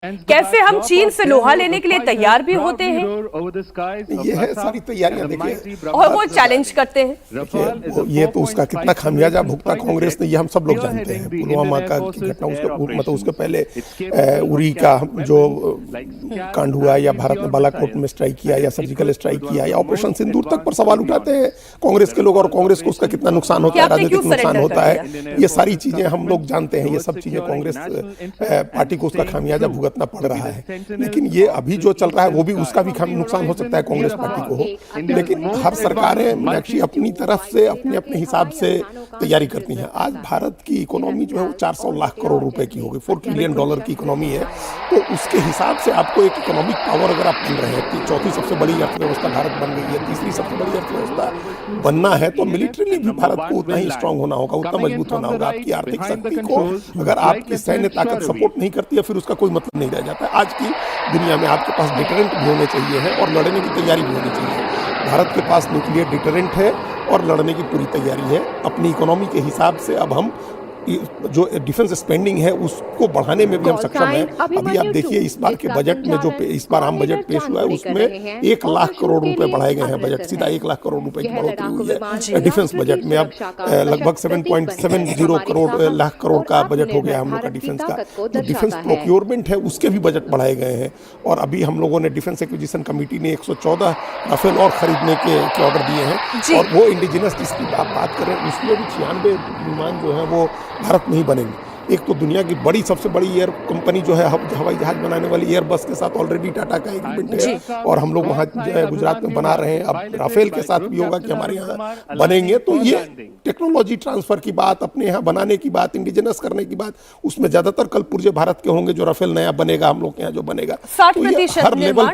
कैसे हम चीन से लोहा लेने के लिए तैयार भी होते हैं, ये है सारी तैयारियां। देखिए और वो चैलेंज करते हैं। ये तो उसका कितना खामियाजा भुगता कांग्रेस ने, ये हम सब लोग जानते हैं। पुलवामा का की घटना, मतलब उसके पहले उरी का जो कांड हुआ, या भारत ने बालाकोट में स्ट्राइक किया, या सर्जिकल स्ट्राइक किया, या ऑपरेशन सिंदूर तक पर सवाल उठाते हैं कांग्रेस के लोग, और कांग्रेस को उसका कितना नुकसान होता है, राजनीतिक नुकसान होता है। ये सारी चीजें हम लोग जानते हैं। ये सब चीजें कांग्रेस पार्टी को उसका खामियाजा भुगतना पड़ रहा है। लेकिन ये अभी जो चल रहा है वो भी उसका भी नुकसान हो सकता है कांग्रेस पार्टी को हो। लेकिन हर सरकारें मीनाक्षी अपनी तरफ से अपने अपने हिसाब से तैयारी करती हैं। आज भारत की इकोनॉमी जो है वो 400 लाख करोड़ रुपए की हो गई, $4 ट्रिलियन की इकोनॉमी है। तो उसके हिसाब से आपको एक इकोनॉमिक पावर अगर आप बन रहे हैं, चौथी सबसे बड़ी अर्थव्यवस्था भारत बन गई है, तीसरी सबसे बड़ी अर्थव्यवस्था बनना है, तो मिलिट्रीली भी भारत को उतना ही स्ट्रांग होना होगा, उतना मजबूत होना होगा। आपकी आर्थिक शक्ति को अगर आपकी सैन्य ताकत सपोर्ट नहीं करती है, फिर उसका कोई मतलब नहीं रह जाता है। आज की दुनिया में आपके पास डिटरेंट भी होने चाहिए है और लड़ने की तैयारी भी होनी चाहिए। भारत के पास न्यूक्लियर डिटरेंट है और लड़ने की पूरी तैयारी है। अपनी इकोनॉमी के हिसाब से अब हम जो डिफेंस स्पेंडिंग है उसको बढ़ाने में भी हम सक्षम हैं। अभी आप देखिए इस बार के बजट में जो इस बार आम बजट पेश हुआ है उसमें 1 लाख करोड़ रुपए बढ़ाए गए हैं। बजट सीधा 1 लाख करोड़ रुपए की बढ़ोतरी हुई है डिफेंस बजट में। अब लगभग 7.70 लाख करोड़ का बजट हो गया हम लोग का डिफेंस का। तो डिफेंस प्रोक्योरमेंट है उसके भी बजट बढ़ाए गए हैं। और अभी हम लोगों ने डिफेंस एक्विजिशन कमेटी ने 114 राफेल और खरीदने के ऑर्डर दिए हैं। और वो इंडिजिनस जिसकी आप बात करें उसमें भी 96 विमान जो है वो भारत में ही बनेंगे। एक तो दुनिया की बड़ी सबसे बड़ी एयर कंपनी जो है हवाई जहाज बनाने वाली एयरबस के साथ ऑलरेडी टाटा का एग्रीमेंट है और हम लोग वहाँ जो है गुजरात में बना रहे हैं। अब राफेल के साथ भी होगा कि हमारे यहाँ बनेंगे। तो ये टेक्नोलॉजी ट्रांसफर की बात, अपने यहाँ बनाने की बात, इंडिजिनस करने की बात, उसमें ज्यादातर कल पुर्जे भारत के होंगे। जो राफेल नया बनेगा हम लोग के यहाँ जो बनेगा 60% हर लेवल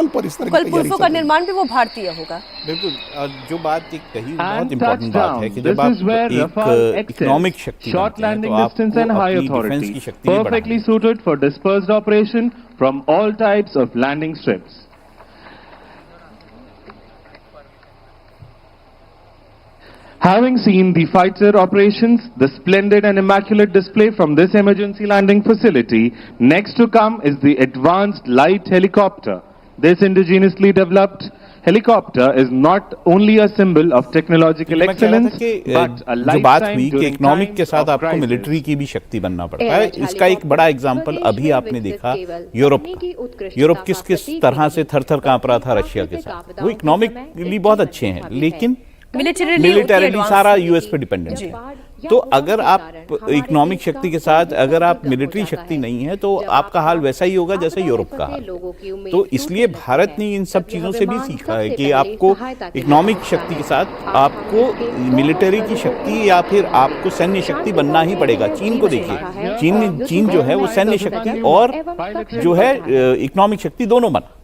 पर इस तरह की तैयारी का निर्माण भी वो भारतीय होगा। बिल्कुल, जो बात एक कही बहुत इंपॉर्टेंट बात है कि जब आप एक इकोनॉमिक शक्ति बनते हैं तो आप and high authority, perfectly suited for dispersed operation from all types of landing strips. Having seen the fighter operations, the splendid and immaculate display from this emergency landing facility, next to come is the advanced light helicopter. This indigenously developed helicopter is not only a symbol of technological excellence, but a जो बात हुई कि economic के साथ आपको military की भी शक्ति बनना पड़ता है। इसका एक बड़ा एग्जांपल अभी आपने देखा यूरोप का। यूरोप किस किस तरह से थर थर कांप रहा था रशिया के साथ। वो इकोनॉमिकली बहुत अच्छे हैं लेकिन मिलिटरीली सारा यूएस पे डिपेंडेंट है। तो अगर आप इकोनॉमिक शक्ति के साथ अगर आप मिलिट्री शक्ति नहीं है तो आपका हाल वैसा ही होगा जैसे यूरोप का हाल। तो इसलिए भारत ने इन सब चीजों से भी सीखा है कि आपको इकोनॉमिक शक्ति के साथ आपको मिलिट्री की शक्ति या फिर आपको सैन्य शक्ति बनना ही पड़ेगा। चीन को देखिए, चीन जो है वो सैन्य शक्ति और जो है इकोनॉमिक शक्ति दोनों बना।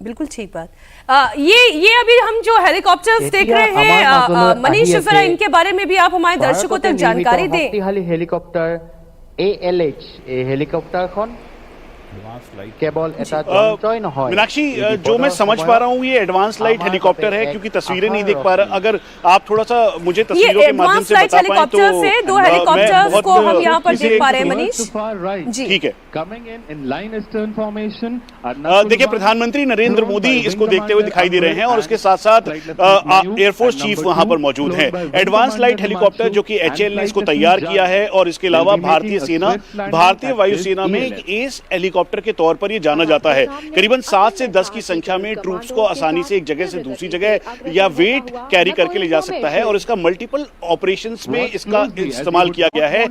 बिल्कुल ठीक बात। ये अभी हम जो हेलीकॉप्टर्स देख रहे हैं मनीष, जरा इनके बारे में भी आप हमारे दर्शकों तक जानकारी दें। हेलीकॉप्टर ALH हेलीकॉप्टर मीनाक्षी, जो मैं समझ पा रहा हूँ ये एडवांस लाइट हेलीकॉप्टर है, क्योंकि तस्वीरें नहीं देख पा रहा। अगर आप थोड़ा सा मुझे तस्वीरों के माध्यम से बता पाएं तो दो हेलीकॉप्टर्स को हम यहाँ पर देख पा रहे हैं मनीष जी। ठीक है, देखिए प्रधानमंत्री नरेंद्र मोदी इसको देखते हुए दिखाई दे रहे हैं और उसके साथ साथ एयरफोर्स चीफ वहां पर मौजूद है। एडवांस लाइट हेलीकॉप्टर जो कि HAL ने इसको तैयार किया है और इसके अलावा भारतीय वायुसेना में एक एस हेलीकॉप्टर के तौर पर यह जाना जाता है। करीबन 7 से 10 की संख्या में ट्रूप्स को आसानी से एक जगह से दूसरी जगह या वेट कैरी करके ले जा सकता है और इसका मल्टीपल ऑपरेशंस में इसका इस्तेमाल किया गया है।